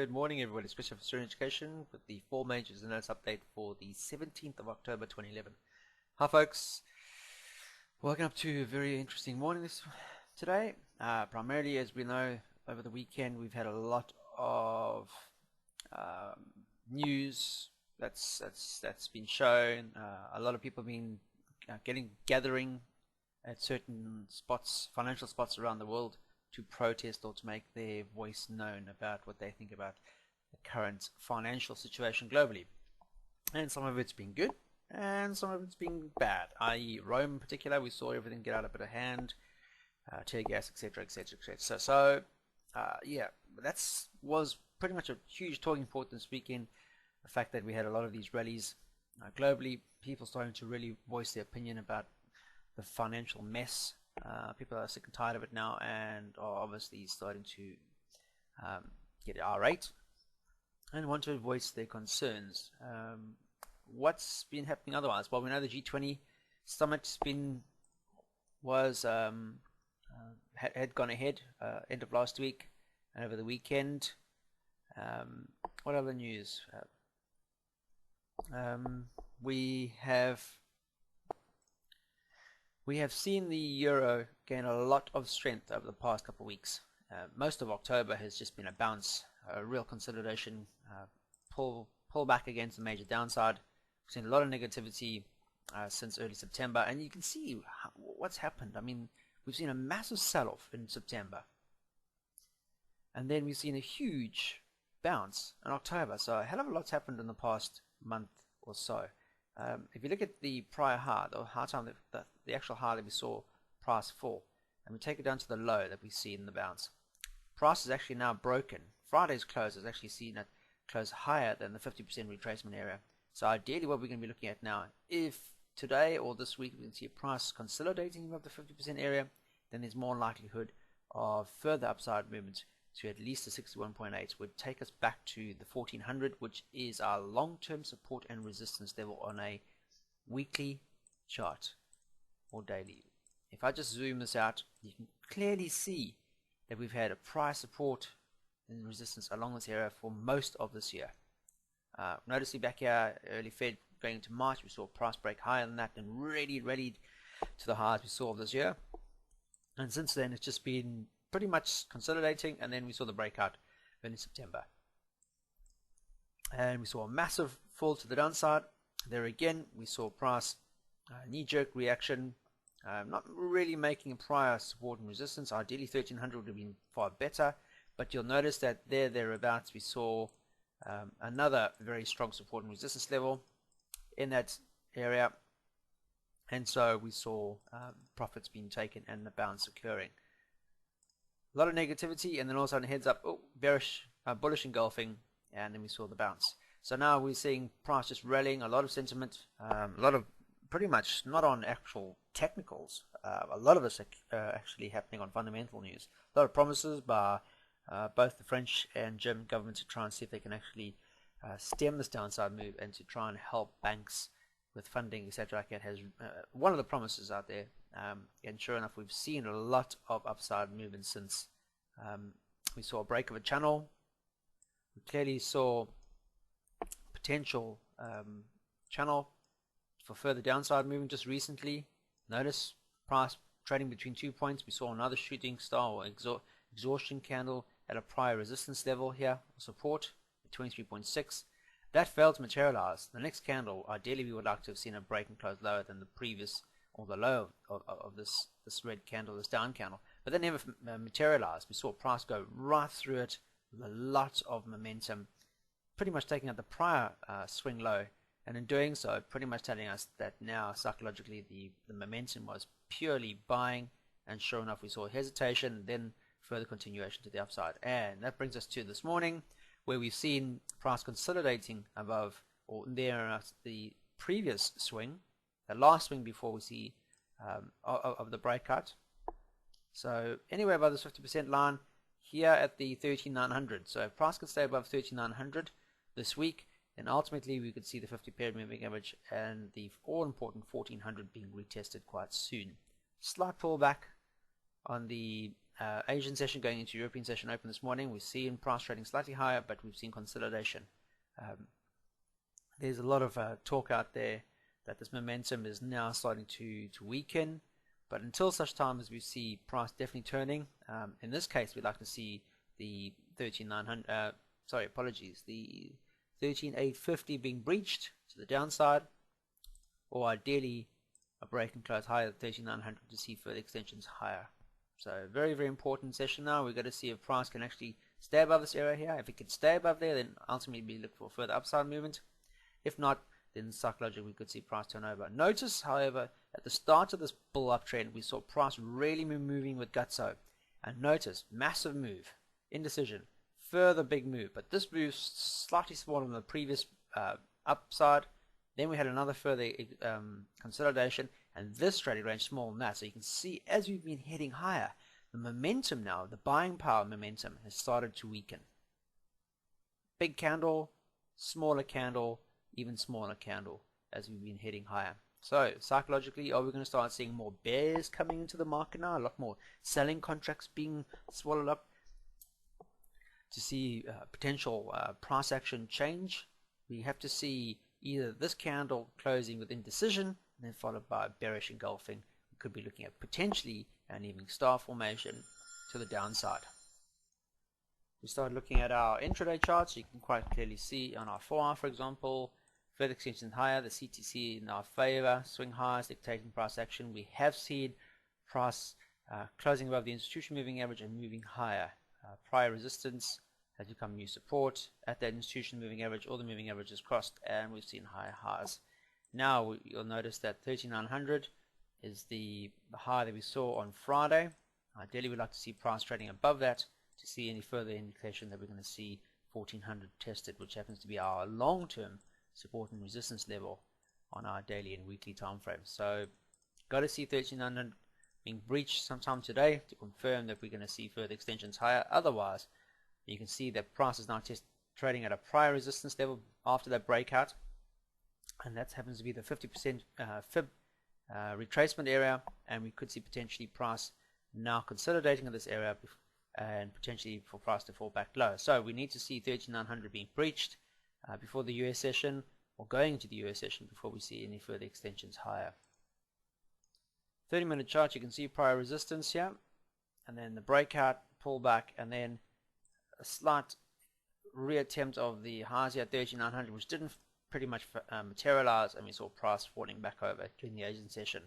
Good morning, everybody, especially for Serene Education with the 4 majors and notes update for the 17th of October 2011. Hi, folks. Welcome up to a very interesting morning today. Primarily, as we know, over the weekend we've had a lot of news that's been shown. A lot of people have been gathering at certain spots, financial spots around the world, to protest or to make their voice known about what they think about the current financial situation globally. And some of it's been good and some of it's been bad, i.e. Rome in particular. We saw everything get out a bit of hand, tear gas, etc, etc, etc. So yeah, that was pretty much a huge talking point this weekend, the fact that we had a lot of these rallies globally, people starting to really voice their opinion about the financial mess. People are sick and tired of it now and are obviously starting to get irate and want to voice their concerns. What's been happening otherwise? Well, we know the G20 summit had gone ahead end of last week and over the weekend. What other news? We have seen the euro gain a lot of strength over the past couple of weeks. Most of October has just been a bounce, a real consolidation, pull back against the major downside. We've seen a lot of negativity since early September, and you can see what's happened. I mean, we've seen a massive sell-off in September, and then we've seen a huge bounce in October. So a hell of a lot's happened in the past month or so. If you look at the prior high, the actual high that we saw price fall, and we take it down to the low that we see in the bounce, price is actually now broken. Friday's close is actually seen at close higher than the 50% retracement area. So ideally what we're going to be looking at now, if today or this week we can see a price consolidating above the 50% area, then there's more likelihood of further upside movement to at least the 61.8, would take us back to the 1400, which is our long-term support and resistance level on a weekly chart or daily. If I just zoom this out, you can clearly see that we've had a price support and resistance along this area for most of this year. Noticing back here, early Fed going into March, we saw price break higher than that and really rallied to the highs we saw this year. And since then, it's just been pretty much consolidating, and then we saw the breakout in September. And we saw a massive fall to the downside. There again, we saw price knee-jerk reaction, not really making a prior support and resistance. Ideally 1300 would have been far better, but you'll notice that thereabouts we saw another very strong support and resistance level in that area, and so we saw profits being taken and the bounce occurring. A lot of negativity, and then all of a sudden heads up, bearish, bullish engulfing, and then we saw the bounce. So now we're seeing price just rallying, a lot of sentiment, a lot of pretty much not on actual technicals, a lot of it's actually happening on fundamental news. A lot of promises by both the French and German government to try and see if they can actually stem this downside move and to try and help banks with funding, etc. Like that has one of the promises out there. And sure enough, we've seen a lot of upside movement since we saw a break of a channel. We clearly saw potential channel for further downside movement just recently. Notice price trading between 2 points. We saw another shooting star or exhaustion candle at a prior resistance level here, support at 23.6. That failed to materialize. The next candle, ideally we would like to have seen a break and close lower than the previous, or the low of this red candle, this down candle, but that never materialized. We saw price go right through it with a lot of momentum, pretty much taking out the prior swing low, and in doing so pretty much telling us that now psychologically the momentum was purely buying, and sure enough we saw hesitation, then further continuation to the upside. And that brings us to this morning, where we've seen price consolidating above or near the previous swing, the last swing before we see of the breakout. So anywhere above this 50% line here at the 13,900. So if price can stay above 13,900 this week, then ultimately we could see the 50 period moving average and the all important 1400 being retested quite soon. Slight pullback on the Asian session going into European session open this morning. We're seeing price trading slightly higher, but we've seen consolidation. There's a lot of talk out there that this momentum is now starting to weaken, but until such time as we see price definitely turning, in this case we'd like to see the 13,900, the 13,850 being breached to the downside, or ideally a break and close higher at 13,900 to see further extensions higher. So very, very important session now. We've got to see if price can actually stay above this area here. If it can stay above there, then ultimately we look for further upside movement. If not, then psychologically we could see price turn over. Notice, however, at the start of this bull uptrend, we saw price really moving with gutso. And notice, massive move, indecision, further big move. But this move slightly smaller than the previous upside. Then we had another further consolidation, and this trading range smaller than that. So you can see as we've been heading higher, the momentum now, the buying power momentum, has started to weaken. Big candle, smaller candle, even smaller candle as we've been heading higher. So psychologically, are we going to start seeing more bears coming into the market now? A lot more selling contracts being swallowed up to see potential price action change. We have to see either this candle closing with indecision and then followed by bearish engulfing. We could be looking at potentially an evening star formation to the downside. We start looking at our intraday charts. You can quite clearly see on our 4-hour, for example, further extension higher, the CTC in our favor, swing highs dictating price action. We have seen price closing above the institution moving average and moving higher. Prior resistance has become new support at that institution moving average. All the moving averages crossed, and we've seen higher highs. Now you'll notice that 3900 is the high that we saw on Friday. Ideally, we'd like to see price trading above that to see any further indication that we're going to see 1400 tested, which happens to be our long-term support and resistance level on our daily and weekly time frames. So got to see 1300 being breached sometime today to confirm that we're going to see further extensions higher. Otherwise, you can see that price is now trading at a prior resistance level after that breakout, and that happens to be the 50% fib retracement area, and we could see potentially price now consolidating in this area and potentially for price to fall back low. So we need to see 13,900 being breached before the US session, or going into the US session before we see any further extensions higher. 30-minute chart, you can see prior resistance here, and then the breakout, pullback, and then a slight reattempt of the highs here at 13,900, which didn't pretty much materialize, and we saw price falling back over during the Asian session.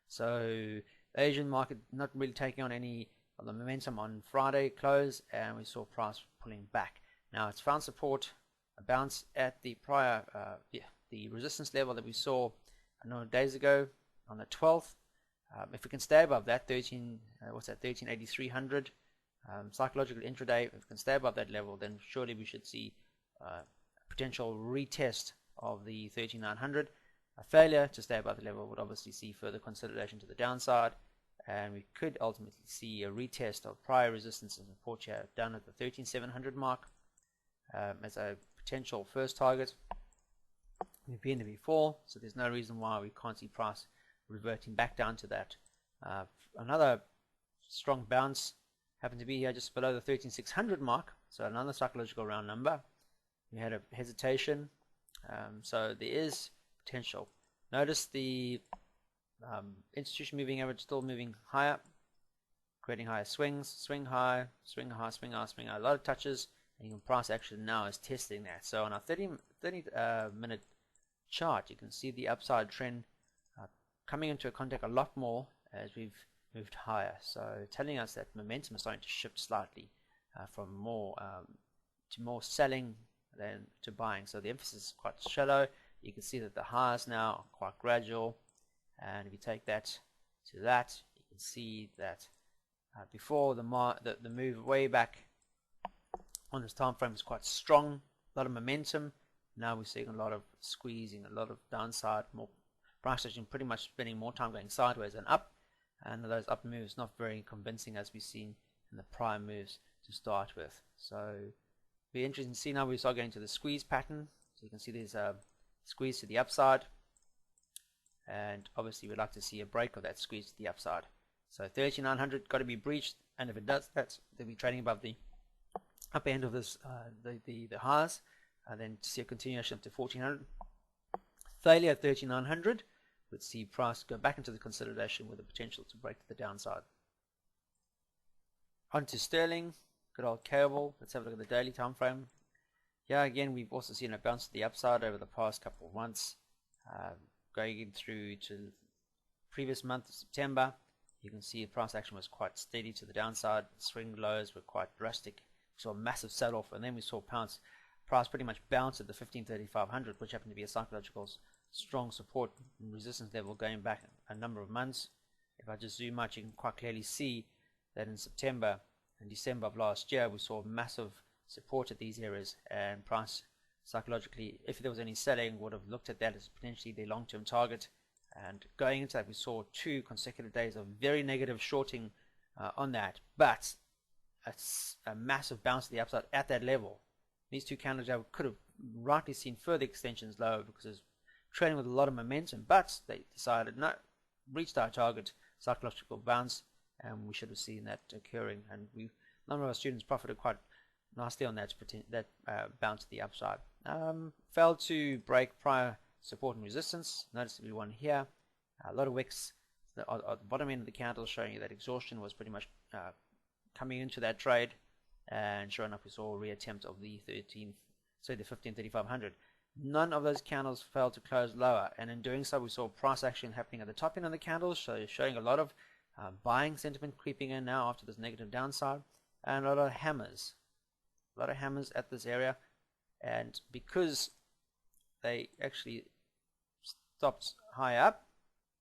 So the Asian market not really taking on any of the momentum on Friday close, and we saw price pulling back. Now it's found support, a bounce at the prior the resistance level that we saw a number of days ago on the 12th. If we can stay above that 13,800 psychological intraday, if we can stay above that level, then surely we should see a potential retest of the 13,900. A failure to stay above the level would obviously see further consolidation to the downside, and we could ultimately see a retest of prior resistance and support here down at the 13,700 mark as a potential first target. We've been there before, so there's no reason why we can't see price reverting back down to that. Another strong bounce happened to be here just below the 13,600 mark, so another psychological round number. We had a hesitation, so there is potential. Notice the institution moving average still moving higher, creating higher swings, swing high, swing high, swing high, swing high, a lot of touches, and even price action now is testing that. So on our 30-minute chart, you can see the upside trend coming into contact a lot more as we've moved higher, so telling us that momentum is starting to shift slightly from more to more selling than to buying. So the emphasis is quite shallow. You can see that the highs now are quite gradual, and if you take that to that, you can see that before the move way back on this time frame is quite strong, a lot of momentum. Now we're seeing a lot of squeezing, a lot of downside, more price action, pretty much spending more time going sideways than up, and those up moves not very convincing as we've seen in the prior moves to start with. So be interesting to see now we start going to the squeeze pattern. So you can see there's a squeeze to the upside, and obviously we'd like to see a break of that squeeze to the upside. So 13,900 got to be breached and if it does that, they'll be trading above the upper end of this the highs, and then to see a continuation up to 1400. Failure at 3900 would see price go back into the consolidation with the potential to break to the downside. On to sterling, good old cable. Let's have a look at the daily time frame. Yeah, again, we've also seen a bounce to the upside over the past couple of months, going in through to the previous month of September. You can see the price action was quite steady to the downside. Swing lows were quite drastic. We saw a massive sell-off, and then we saw price pretty much bounce at the 153500, which happened to be a psychological strong support and resistance level going back a number of months. If I just zoom out, you can quite clearly see that in September and December of last year, we saw massive support at these areas, and price psychologically, if there was any selling, would have looked at that as potentially their long-term target. And going into that, we saw 2 consecutive days of very negative shorting on that, but a massive bounce to the upside at that level. These 2 candles could have rightly seen further extensions lower because it's trading with a lot of momentum, but they decided no, reached our target, psychological bounce, and we should have seen that occurring. And a number of our students profited quite nicely on that bounce to the upside. Failed to break prior support and resistance, noticeably one here. A lot of wicks at the bottom end of the candle showing you that exhaustion was pretty much coming into that trade, and sure enough we saw a reattempt of the 153500. None of those candles failed to close lower, and in doing so we saw price action happening at the top end of the candles, so showing a lot of buying sentiment creeping in now after this negative downside, and a lot of hammers at this area. And because they actually stopped high up,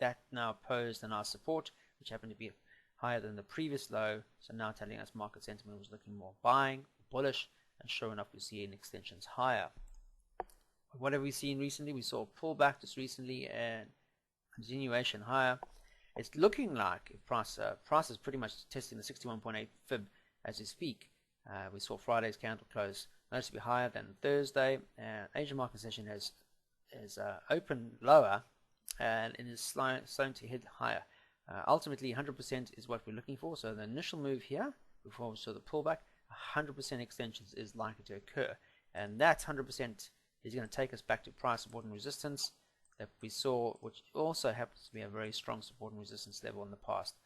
that now posed a nice support, which happened to be higher than the previous low, so now telling us market sentiment was looking more buying, bullish, and sure enough we're seeing extensions higher. What have we seen recently? We saw a pullback just recently and continuation higher. It's looking like if price is pretty much testing the 61.8 fib as we speak. We saw Friday's candle close noticeably higher than Thursday, and Asian market session has opened lower and it is starting to hit higher. Ultimately 100% is what we're looking for, so the initial move here before we saw the pullback, 100% extensions is likely to occur, and that 100% is going to take us back to price support and resistance that we saw, which also happens to be a very strong support and resistance level in the past.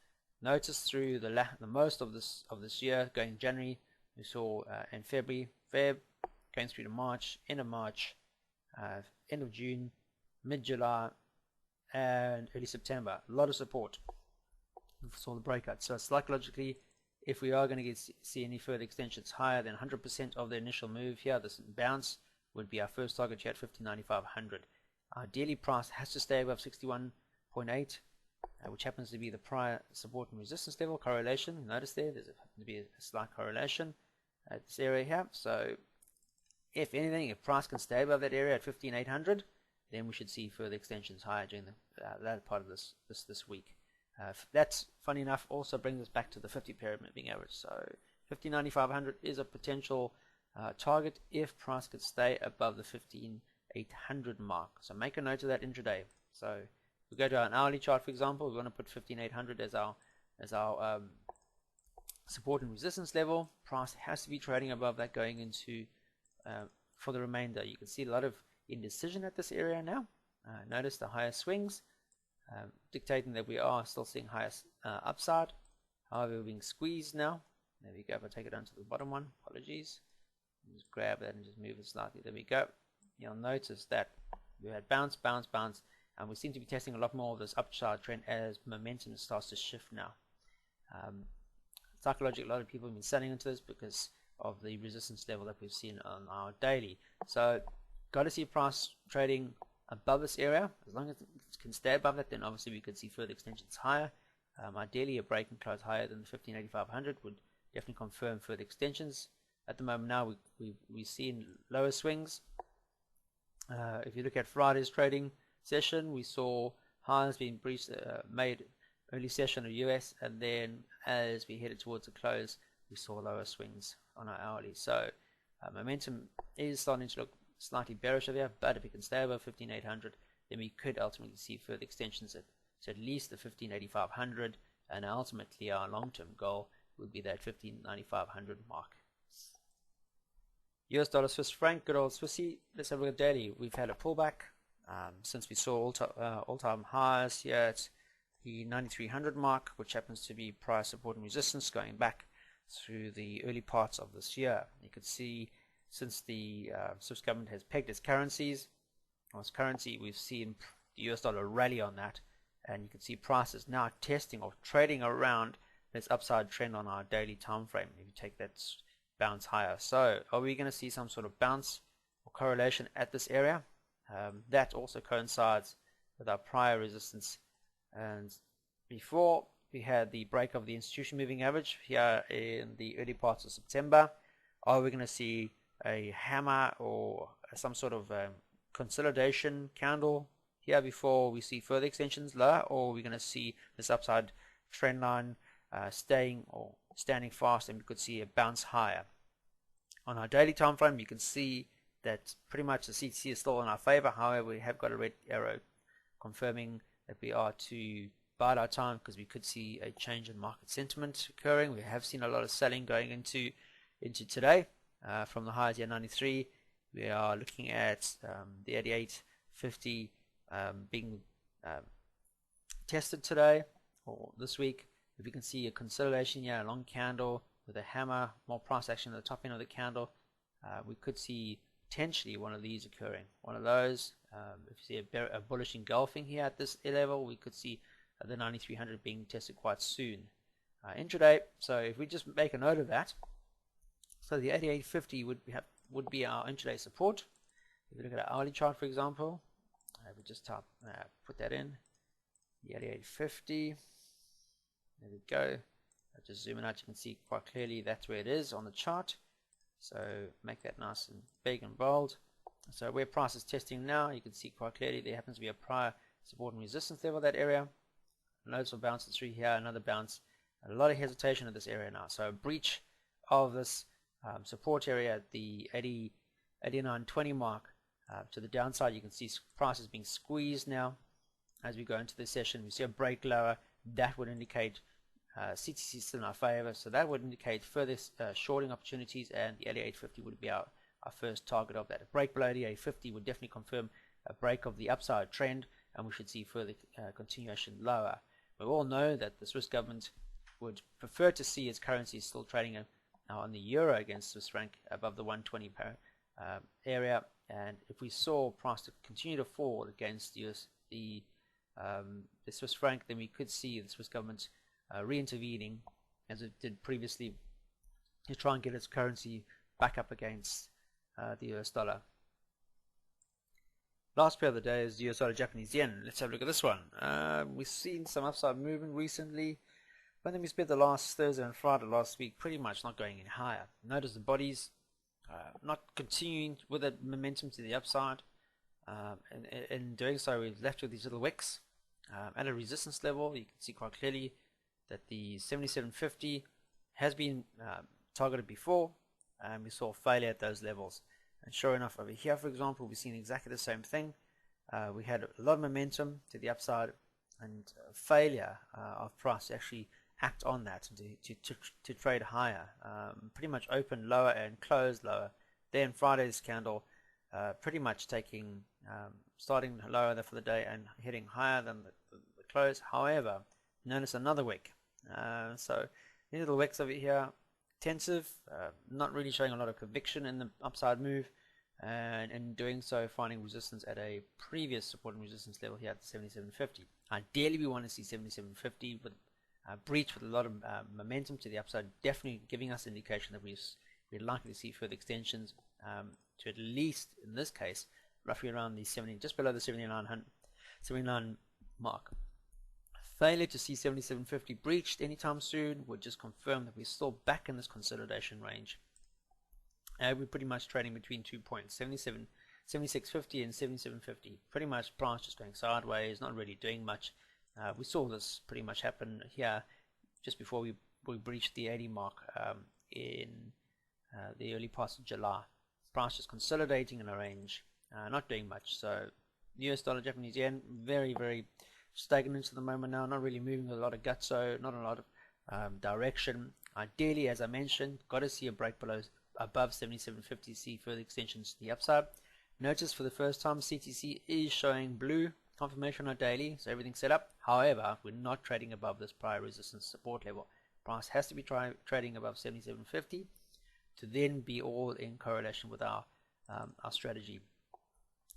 Notice through the most of this year, going January, we saw in Feb, going through to March, end of June, mid-July, and early September, a lot of support. We saw the breakout. So psychologically, if we are going to see any further extensions higher than 100% of the initial move here, this bounce would be our first target here at 159500. Our daily price has to stay above 61.8, which happens to be the prior support and resistance level correlation. Notice there's happens to be a slight correlation at this area here. So if anything, if price can stay above that area at 15800, then we should see further extensions higher during the latter part of this week. That, funny enough, also brings us back to the 50-period moving average. So 159,500 is a potential target if price could stay above the 15,800 mark. So make a note of that intraday. So if we go to an hourly chart, for example, we want to put 15,800 as our support and resistance level. Price has to be trading above that going into for the remainder. You can see a lot of indecision at this area now. Notice the higher swings dictating that we are still seeing higher upside. However, we're being squeezed now. There we go. If I take it down to the bottom one, apologies. Just grab that and just move it slightly. There we go. You'll notice that we had bounce, and we seem to be testing a lot more of this upside trend as momentum starts to shift now. Psychologically, a lot of people have been selling into this because of the resistance level that we've seen on our daily. So, got to see price trading above this area. As long as it can stay above that, then obviously we could see further extensions higher. Ideally, a break and close higher than the 15,800 would definitely confirm further extensions. At the moment now, we're seeing lower swings. If you look at Friday's trading session, we saw highs being breached, made early session of US, and then as we headed towards the close, we saw lower swings on our hourly. So momentum is starting to look slightly bearish over here, but if we can stay above 15,800, then we could ultimately see further extensions at least the 15,800, and ultimately our long-term goal would be that 15.9500 mark. US dollar Swiss franc, good old Swissy. Let's have a look at daily. We've had a pullback since we saw all-time highs here at the 9300 mark, which happens to be price support and resistance going back through the early parts of this year. You can see since the Swiss government has pegged its currencies, we've seen the US dollar rally on that, and you can see prices now testing or trading around this upside trend on our daily time frame. If you take that bounce higher, so are we going to see some sort of bounce or correlation at this area? That also coincides with our prior resistance, and before we had the break of the institution moving average here in the early parts of September. Are we going to see a hammer or some sort of consolidation candle here before we see further extensions lower, or are we going to see this upside trend line staying or standing fast, and we could see a bounce higher? On our daily time frame, you can see that pretty much the CTC is still in our favor. However, we have got a red arrow confirming that we are to bide our time, because we could see a change in market sentiment occurring. We have seen a lot of selling going into today from the highs here 93. We are looking at the 88.50 being tested today or this week. If you can see a consolidation here, a long candle with a hammer, more price action at the top end of the candle, we could see potentially one of these occurring. One of those, if you see a bullish engulfing here at this level, we could see the 9300 being tested quite soon intraday. So if we just make a note of that, so the 88.50 would be our intraday support. If you look at our hourly chart, for example, we just put that in, the 88.50. There we go. I'll just zoom in out. You can see quite clearly that's where it is on the chart. So make that nice and big and bold. So where price is testing now, you can see quite clearly there happens to be a prior support and resistance level, that area. Loads of bounces through here, another bounce, a lot of hesitation at this area now. So a breach of this support area at the 89.20 mark to the downside. You can see prices being squeezed now as we go into this session. We see a break lower. That would indicate CTC is still in our favor, so that would indicate further shorting opportunities, and the 88.50 would be our first target of that. A break below the 88.50 would definitely confirm a break of the upside trend, and we should see further continuation lower. We all know that the Swiss government would prefer to see its currency still trading on the euro against Swiss franc above the 120 area, and if we saw price to continue to fall against the Swiss franc, then we could see the Swiss government re-intervening as it did previously to try and get its currency back up against the US dollar. Last pair of the day is the US dollar Japanese yen. Let's have a look at this one. We've seen some upside movement recently, but then we spent the last Thursday and Friday last week pretty much not going any higher. Notice the bodies not continuing with the momentum to the upside. In doing so, we've left with these little wicks at a resistance level. You can see quite clearly that the 77.50 has been targeted before, and we saw failure at those levels. And sure enough, over here, for example, we've seen exactly the same thing. We had a lot of momentum to the upside, and failure of price to actually act on that to trade higher. Pretty much open lower and closed lower. Then Friday's candle pretty much starting lower for the day and hitting higher than the close. However, notice another wick. So these little wicks over here, intensive, not really showing a lot of conviction in the upside move, and in doing so finding resistance at a previous support and resistance level here at the 77.50. Ideally we want to see 77.50 with a breach with a lot of momentum to the upside, definitely giving us indication that we're likely to see further extensions to at least, in this case, roughly around the 70, just below the 79 mark. Failure to see 77.50 breached anytime soon would just confirm that we're still back in this consolidation range. We're pretty much trading between 2 points, 76.50 and 77.50. Pretty much price just going sideways, not really doing much. We saw this pretty much happen here just before we breached the 80 mark in the early parts of July. Price just consolidating in a range, not doing much. So US dollar Japanese yen, very, very stagnant at the moment now, not really moving with a lot of gusto, not a lot of direction. Ideally, as I mentioned, got to see a break below above 77.50, see further extensions to the upside. Notice for the first time CTC is showing blue confirmation on daily, so everything's set up. However, we're not trading above this prior resistance support level. Price has to be trading above 77.50 to then be all in correlation with our strategy.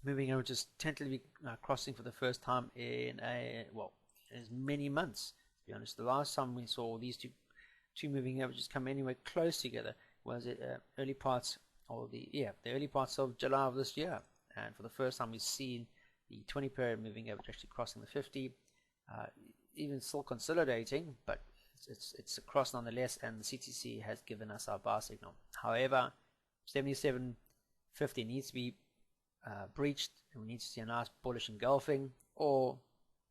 Moving on, just tentatively crossing for the first time in as many months. To be honest, the last time we saw these two moving averages come anywhere close together was early parts of the early parts of July of this year, and for the first time we've seen the 20 period moving average actually crossing the 50, even still consolidating, but it's across nonetheless, and the CTC has given us our buy signal. However, 77.50 needs to be breached, and we need to see a nice bullish engulfing, or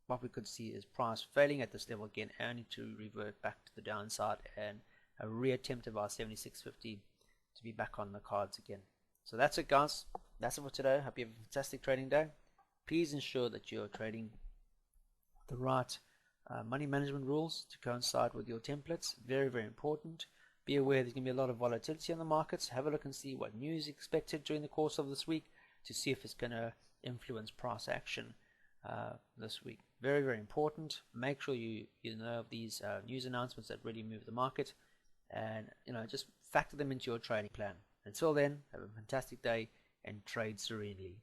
what we could see is price failing at this level again, only to revert back to the downside and a reattempt of our 76.50 to be back on the cards again. So that's it, guys. That's it for today. Hope you have a fantastic trading day. Please ensure that you're trading the right money management rules to coincide with your templates. Very, very important. Be aware there's going to be a lot of volatility in the markets. Have a look and see what news is expected during the course of this week to see if it's going to influence price action this week. Very, very important. Make sure you know of these news announcements that really move the market, and just factor them into your trading plan. Until then, have a fantastic day and trade serenely.